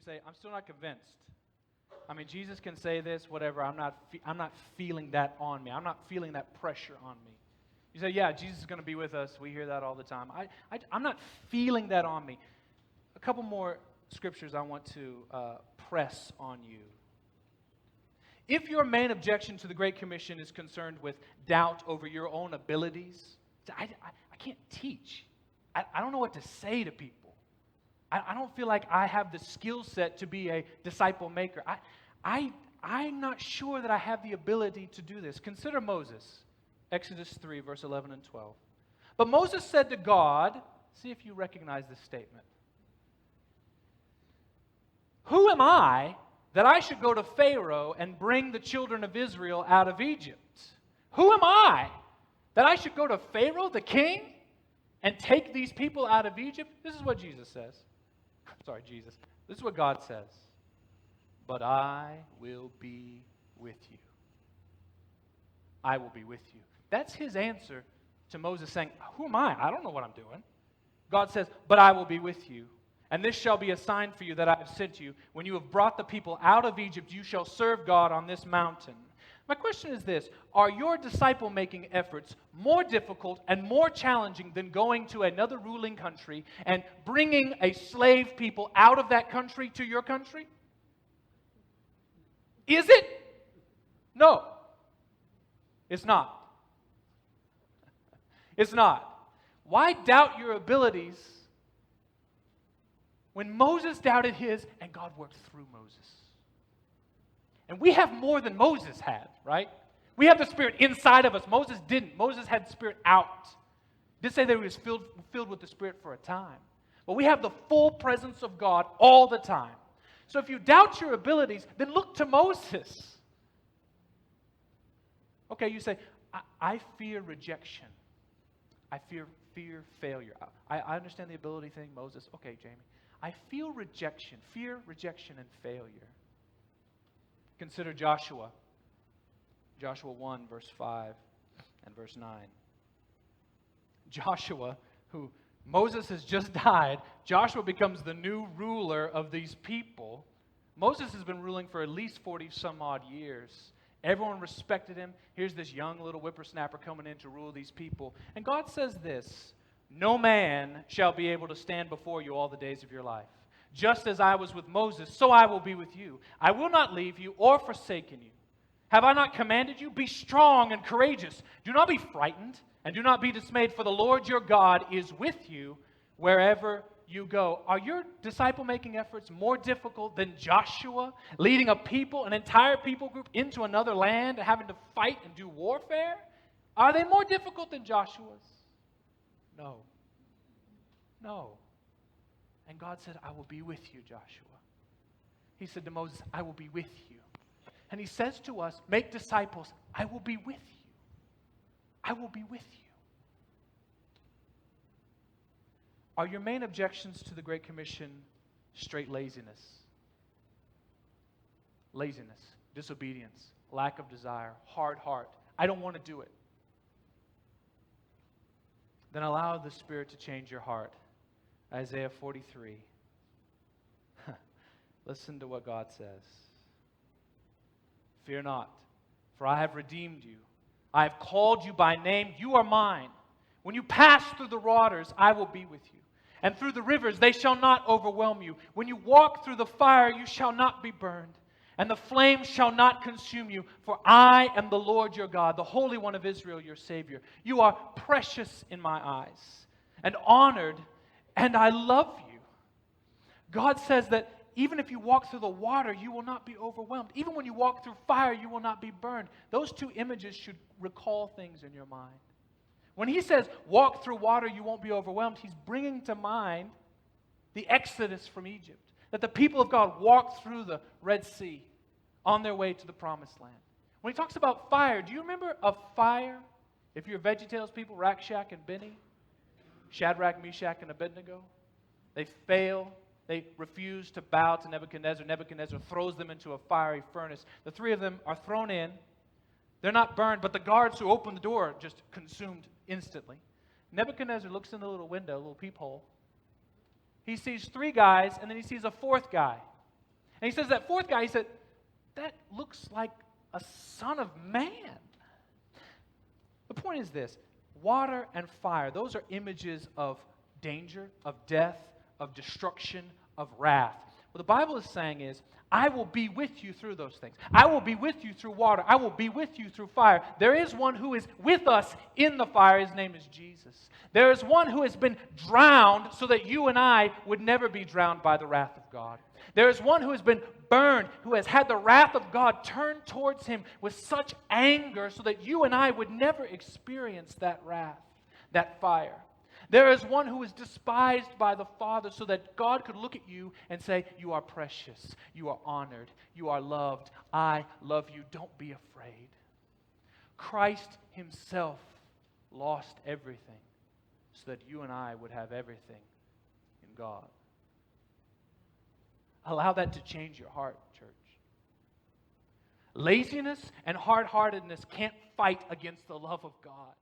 say, I'm still not convinced. I mean, Jesus can say this, whatever. I'm not feeling that on me. I'm not feeling that pressure on me. You say, yeah, Jesus is going to be with us. We hear that all the time. I'm not feeling that on me. A couple more scriptures I want to press on you. If your main objection to the Great Commission is concerned with doubt over your own abilities, I can't teach. I don't know what to say to people. I don't feel like I have the skill set to be a disciple maker. I'm not sure that I have the ability to do this. Consider Moses, Exodus 3, verse 11 and 12. But Moses said to God, see if you recognize this statement. Who am I that I should go to Pharaoh and bring the children of Israel out of Egypt? Who am I that I should go to Pharaoh, the king, and take these people out of Egypt? This is what Jesus says. This is what God says. But I will be with you. I will be with you. That's his answer to Moses saying, who am I? I don't know what I'm doing. God says, but I will be with you. And this shall be a sign for you that I have sent you. When you have brought the people out of Egypt, you shall serve God on this mountain. My question is this: are your disciple-making efforts more difficult and more challenging than going to another ruling country and bringing a slave people out of that country to your country? Is it? No. It's not. It's not. Why doubt your abilities when Moses doubted his and God worked through Moses? And we have more than Moses had, right? We have the Spirit inside of us. Moses didn't. Moses had the Spirit out. Did say that he was filled with the Spirit for a time. But we have the full presence of God all the time. So if you doubt your abilities, then look to Moses. Okay, you say, I fear rejection. I fear failure. I understand the ability thing, Moses. Okay, Jamie. I feel rejection, fear, rejection, and failure. Consider Joshua. Joshua 1, verse 5 and verse 9. Joshua, who Moses has just died, Joshua becomes the new ruler of these people. Moses has been ruling for at least 40-some-odd years. Everyone respected him. Here's this young little whippersnapper coming in to rule these people. And God says this: no man shall be able to stand before you all the days of your life. Just as I was with Moses, so I will be with you. I will not leave you or forsaken you. Have I not commanded you? Be strong and courageous. Do not be frightened and do not be dismayed, for the Lord your God is with you wherever you go. Are your disciple-making efforts more difficult than Joshua leading a people, an entire people group, into another land, having to fight and do warfare? Are they more difficult than Joshua's? No. No. And God said, I will be with you, Joshua. He said to Moses, I will be with you. And he says to us, make disciples, I will be with you. I will be with you. Are your main objections to the Great Commission straight laziness? Laziness, disobedience, lack of desire, hard heart. I don't want to do it. Then allow the Spirit to change your heart. Isaiah 43. Listen to what God says. Fear not, for I have redeemed you. I have called you by name. You are mine. When you pass through the waters, I will be with you. And through the rivers, they shall not overwhelm you. When you walk through the fire, you shall not be burned. And the flame shall not consume you. For I am the Lord your God, the Holy One of Israel, your Savior. You are precious in my eyes and honored, and I love you. God says that even if you walk through the water, you will not be overwhelmed. Even when you walk through fire, you will not be burned. Those two images should recall things in your mind. When he says, walk through water, you won't be overwhelmed, he's bringing to mind the Exodus from Egypt. That the people of God walked through the Red Sea on their way to the Promised Land. When he talks about fire, do you remember a fire? If you're VeggieTales people, Rakshak and Benny, Shadrach, Meshach, and Abednego, they fail. They refuse to bow to Nebuchadnezzar. Nebuchadnezzar throws them into a fiery furnace. The three of them are thrown in. They're not burned, but the guards who opened the door are just consumed instantly. Nebuchadnezzar looks in the little window, little peephole. He sees three guys, and then he sees a fourth guy. And he says that fourth guy, he said, that looks like a son of man. The point is this: water and fire, those are images of danger, of death, of destruction, of wrath. What the Bible is saying is, I will be with you through those things. I will be with you through water. I will be with you through fire. There is one who is with us in the fire. His name is Jesus. There is one who has been drowned so that you and I would never be drowned by the wrath of God. There is one who has been burned, who has had the wrath of God turned towards him with such anger so that you and I would never experience that wrath, that fire. There is one who is despised by the Father so that God could look at you and say, you are precious, you are honored, you are loved, I love you, don't be afraid. Christ himself lost everything so that you and I would have everything in God. Allow that to change your heart, church. Laziness and hard-heartedness can't fight against the love of God.